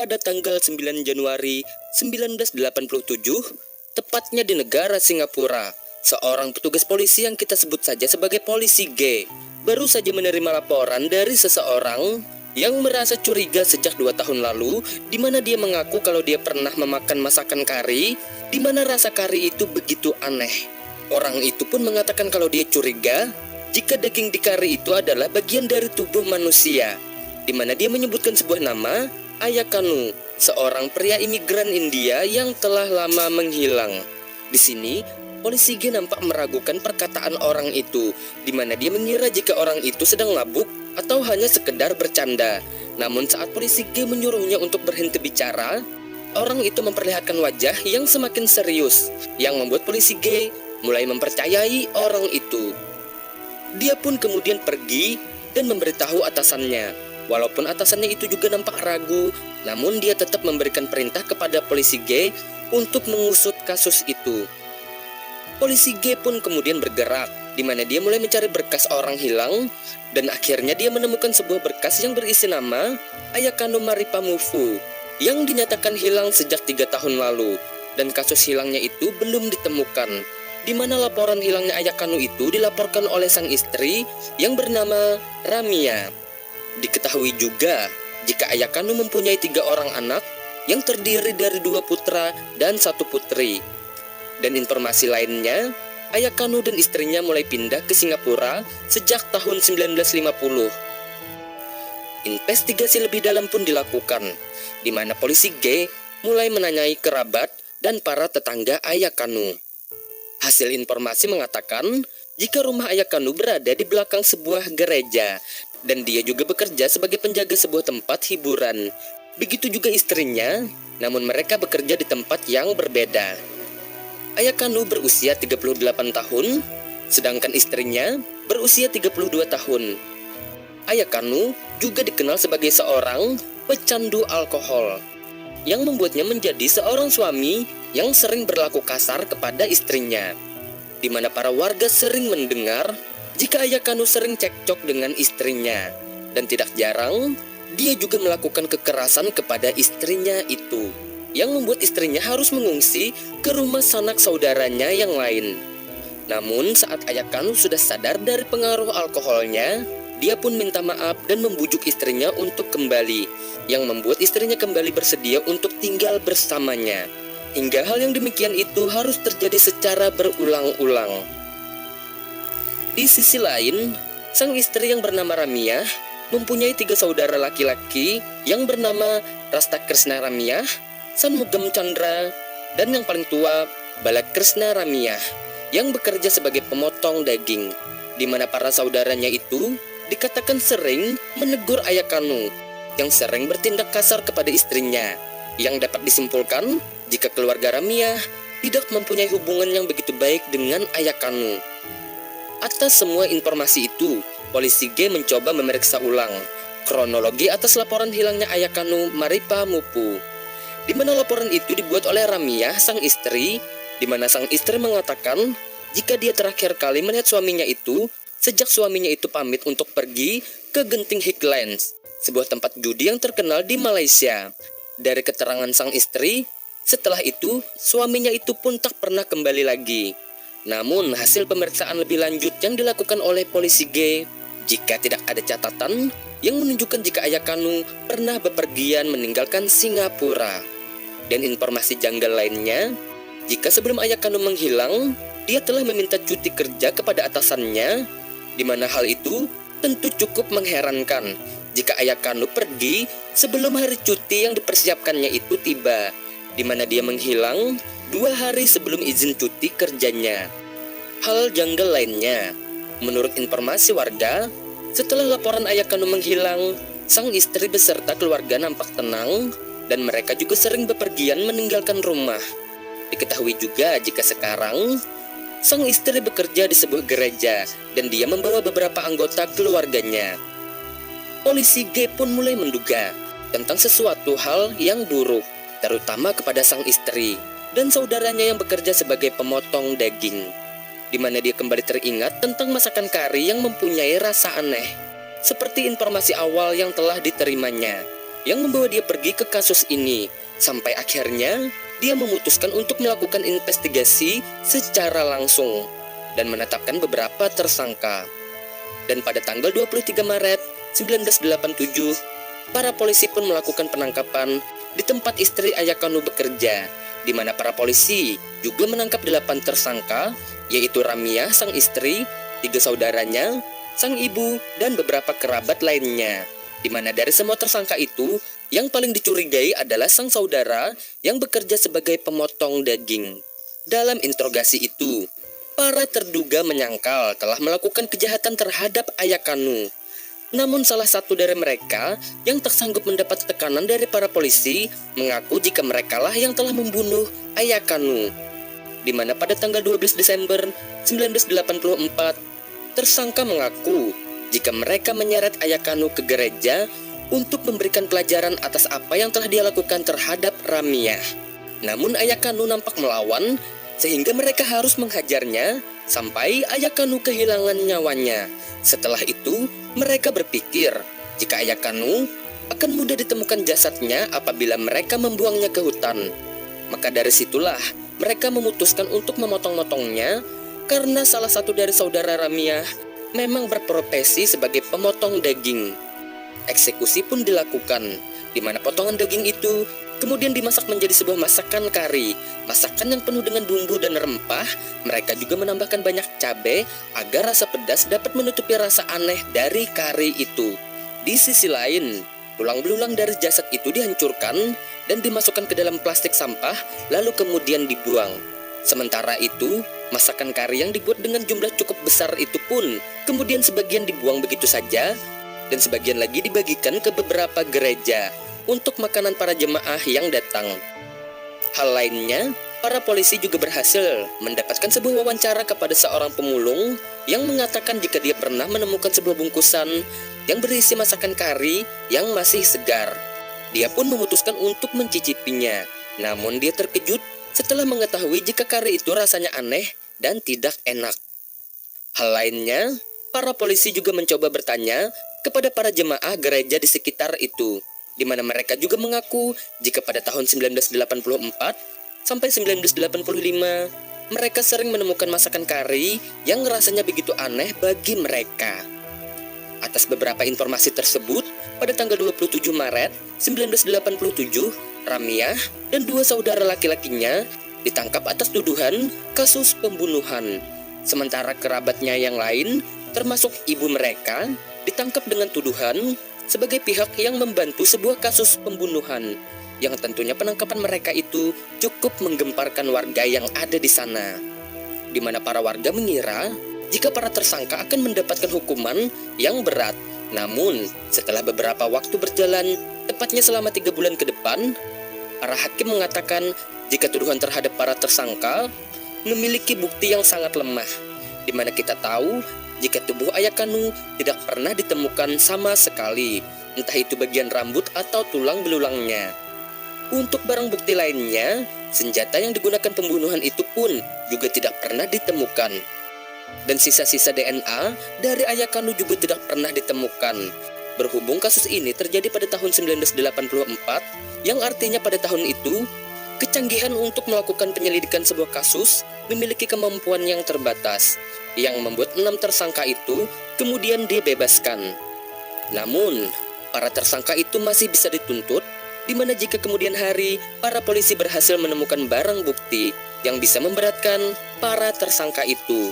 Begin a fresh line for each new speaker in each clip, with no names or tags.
pada tanggal 9 Januari 1987, tepatnya di negara Singapura. Seorang petugas polisi yang kita sebut saja sebagai polisi G baru saja menerima laporan dari seseorang yang merasa curiga sejak 2 tahun lalu, di mana dia mengaku kalau dia pernah memakan masakan kari, di mana rasa kari itu begitu aneh. Orang itu pun mengatakan kalau dia curiga jika daging di kari itu adalah bagian dari tubuh manusia, di mana dia menyebutkan sebuah nama, Ayakanu, seorang pria imigran India yang telah lama menghilang. Di sini, polisi G nampak meragukan perkataan orang itu, di mana dia mengira jika orang itu sedang mabuk atau hanya sekedar bercanda. Namun saat polisi G menyuruhnya untuk berhenti bicara, orang itu memperlihatkan wajah yang semakin serius, yang membuat polisi G mulai mempercayai orang itu. Dia pun kemudian pergi dan memberitahu atasannya. Walaupun atasannya itu juga nampak ragu, namun dia tetap memberikan perintah kepada polisi G untuk mengusut kasus itu. Polisi G pun kemudian bergerak, di mana dia mulai mencari berkas orang hilang, dan akhirnya dia menemukan sebuah berkas yang berisi nama Ayakanu Maripamufu yang dinyatakan hilang sejak 3 tahun lalu, dan kasus hilangnya itu belum ditemukan, di mana laporan hilangnya Ayakanu itu dilaporkan oleh sang istri yang bernama Ramia. Diketahui juga jika Ayakanu mempunyai 3 orang anak yang terdiri dari 2 putra dan 1 putri. Dan informasi lainnya, Ayakanu dan istrinya mulai pindah ke Singapura sejak tahun 1950. Investigasi lebih dalam pun dilakukan, di mana polisi G mulai menanyai kerabat dan para tetangga Ayakanu. Hasil informasi mengatakan jika rumah Ayakanu berada di belakang sebuah gereja, dan dia juga bekerja sebagai penjaga sebuah tempat hiburan. Begitu juga istrinya, namun mereka bekerja di tempat yang berbeda. Ayakanu berusia 38 tahun, sedangkan istrinya berusia 32 tahun. Ayakanu juga dikenal sebagai seorang pecandu alkohol, yang membuatnya menjadi seorang suami yang sering berlaku kasar kepada istrinya, di mana para warga sering mendengar jika Ayakanu sering cekcok dengan istrinya, dan tidak jarang dia juga melakukan kekerasan kepada istrinya itu, yang membuat istrinya harus mengungsi ke rumah sanak saudaranya yang lain. Namun saat Ayakanu sudah sadar dari pengaruh alkoholnya, dia pun minta maaf dan membujuk istrinya untuk kembali, yang membuat istrinya kembali bersedia untuk tinggal bersamanya. Hingga hal yang demikian itu harus terjadi secara berulang-ulang. Di sisi lain, sang istri yang bernama Ramia mempunyai 3 saudara laki-laki yang bernama Rastakrishna Ramia, Sanmugam Chandra, dan yang paling tua, Balakrishna Ramia, yang bekerja sebagai pemotong daging, di mana para saudaranya itu dikatakan sering menegur Ayakanu, yang sering bertindak kasar kepada istrinya, yang dapat disimpulkan jika keluarga Ramia tidak mempunyai hubungan yang begitu baik dengan Ayakanu. Atas semua informasi itu, polisi G mencoba memeriksa ulang kronologi atas laporan hilangnya Ayakanu Maripamufu, di mana laporan itu dibuat oleh Ramia, sang istri, di mana sang istri mengatakan jika dia terakhir kali melihat suaminya itu sejak suaminya itu pamit untuk pergi ke Genting Highlands, sebuah tempat judi yang terkenal di Malaysia. Dari keterangan sang istri, setelah itu suaminya itu pun tak pernah kembali lagi. Namun hasil pemeriksaan lebih lanjut yang dilakukan oleh polisi G, jika tidak ada catatan yang menunjukkan jika Ayakanu pernah bepergian meninggalkan Singapura. Dan informasi janggal lainnya, jika sebelum Ayakanu menghilang, dia telah meminta cuti kerja kepada atasannya, di mana hal itu tentu cukup mengherankan jika Ayakanu pergi sebelum hari cuti yang dipersiapkannya itu tiba, di mana dia menghilang 2 hari sebelum izin cuti kerjanya. Hal janggal lainnya, menurut informasi warga, setelah laporan Ayakanu menghilang, sang istri beserta keluarga nampak tenang, dan mereka juga sering bepergian meninggalkan rumah. Diketahui juga jika sekarang sang istri bekerja di sebuah gereja dan dia membawa beberapa anggota keluarganya. Polisi G pun mulai menduga tentang sesuatu hal yang buruk, terutama kepada sang istri dan saudaranya yang bekerja sebagai pemotong daging, di mana dia kembali teringat tentang masakan kari yang mempunyai rasa aneh, seperti informasi awal yang telah diterimanya. yang membawa dia pergi ke kasus ini. Sampai akhirnya dia memutuskan untuk melakukan investigasi secara langsung dan menetapkan beberapa tersangka. Dan pada tanggal 23 Maret 1987, para polisi pun melakukan penangkapan di tempat istri Ayakanu bekerja, di mana para polisi juga menangkap 8 tersangka, yaitu Ramiah sang istri, 3 saudaranya, sang ibu, dan beberapa kerabat lainnya. Di mana dari semua tersangka itu, yang paling dicurigai adalah sang saudara yang bekerja sebagai pemotong daging. Dalam interogasi itu, para terduga menyangkal telah melakukan kejahatan terhadap Ayakanu. Namun salah satu dari mereka yang tak sanggup mendapat tekanan dari para polisi mengaku jika merekalah yang telah membunuh Ayakanu. Di mana pada tanggal 12 Desember 1984, tersangka mengaku jika mereka menyeret Ayakanu ke gereja untuk memberikan pelajaran atas apa yang telah dia lakukan terhadap Ramiah. Namun Ayakanu nampak melawan sehingga mereka harus menghajarnya sampai Ayakanu kehilangan nyawanya. Setelah itu, mereka berpikir jika Ayakanu akan mudah ditemukan jasadnya apabila mereka membuangnya ke hutan. Maka dari situlah mereka memutuskan untuk memotong-motongnya karena salah satu dari saudara Ramiah memang berprofesi sebagai pemotong daging. Eksekusi pun dilakukan, di mana potongan daging itu kemudian dimasak menjadi sebuah masakan kari. Masakan yang penuh dengan bumbu dan rempah. Mereka juga menambahkan banyak cabai agar rasa pedas dapat menutupi rasa aneh dari kari itu. Di sisi lain, tulang belulang dari jasad itu dihancurkan dan dimasukkan ke dalam plastik sampah, lalu kemudian dibuang. Sementara itu, masakan kari yang dibuat dengan jumlah cukup besar itu pun kemudian sebagian dibuang begitu saja, dan sebagian lagi dibagikan ke beberapa gereja untuk makanan para jemaah yang datang. Hal lainnya, para polisi juga berhasil mendapatkan sebuah wawancara kepada seorang pemulung yang mengatakan jika dia pernah menemukan sebuah bungkusan yang berisi masakan kari yang masih segar. Dia pun memutuskan untuk mencicipinya, namun dia terkejut setelah mengetahui jika kari itu rasanya aneh dan tidak enak. Hal lainnya, para polisi juga mencoba bertanya kepada para jemaah gereja di sekitar itu, di mana mereka juga mengaku jika pada tahun 1984 sampai 1985 mereka sering menemukan masakan kari yang rasanya begitu aneh bagi mereka. Atas beberapa informasi tersebut, pada tanggal 27 Maret 1987, Ramiah dan 2 saudara laki-lakinya ditangkap atas tuduhan kasus pembunuhan. Sementara kerabatnya yang lain, termasuk ibu mereka, ditangkap dengan tuduhan sebagai pihak yang membantu sebuah kasus pembunuhan, yang tentunya penangkapan mereka itu cukup menggemparkan warga yang ada di sana, di mana para warga mengira jika para tersangka akan mendapatkan hukuman yang berat. Namun, setelah beberapa waktu berjalan, tepatnya selama 3 bulan ke depan, para hakim mengatakan jika tuduhan terhadap para tersangka memiliki bukti yang sangat lemah, di mana kita tahu jika tubuh Ayakanu tidak pernah ditemukan sama sekali, entah itu bagian rambut atau tulang belulangnya. Untuk barang bukti lainnya, senjata yang digunakan pembunuhan itu pun juga tidak pernah ditemukan. Dan sisa-sisa DNA dari Ayakanu juga tidak pernah ditemukan. Berhubung kasus ini terjadi pada tahun 1984, yang artinya pada tahun itu, kecanggihan untuk melakukan penyelidikan sebuah kasus memiliki kemampuan yang terbatas, yang membuat 6 tersangka itu kemudian dibebaskan. Namun, para tersangka itu masih bisa dituntut, di mana jika kemudian hari para polisi berhasil menemukan barang bukti yang bisa memberatkan para tersangka itu.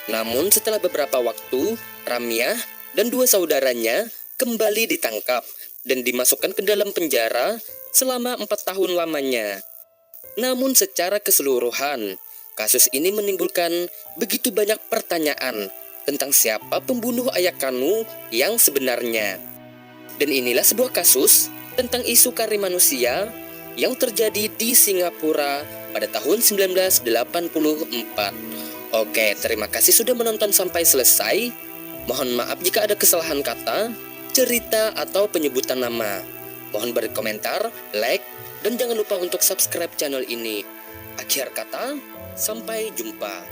Namun setelah beberapa waktu, Ramiah dan 2 saudaranya kembali ditangkap dan dimasukkan ke dalam penjara selama 4 tahun lamanya. Namun secara keseluruhan, kasus ini menimbulkan begitu banyak pertanyaan tentang siapa pembunuh Ayakanu yang sebenarnya. Dan inilah sebuah kasus tentang isu kari manusia yang terjadi di Singapura pada tahun 1984. Oke, terima kasih sudah menonton sampai selesai. Mohon maaf jika ada kesalahan kata, cerita, atau penyebutan nama. Mohon berkomentar, like, dan jangan lupa untuk subscribe channel ini. Akhir kata, sampai jumpa.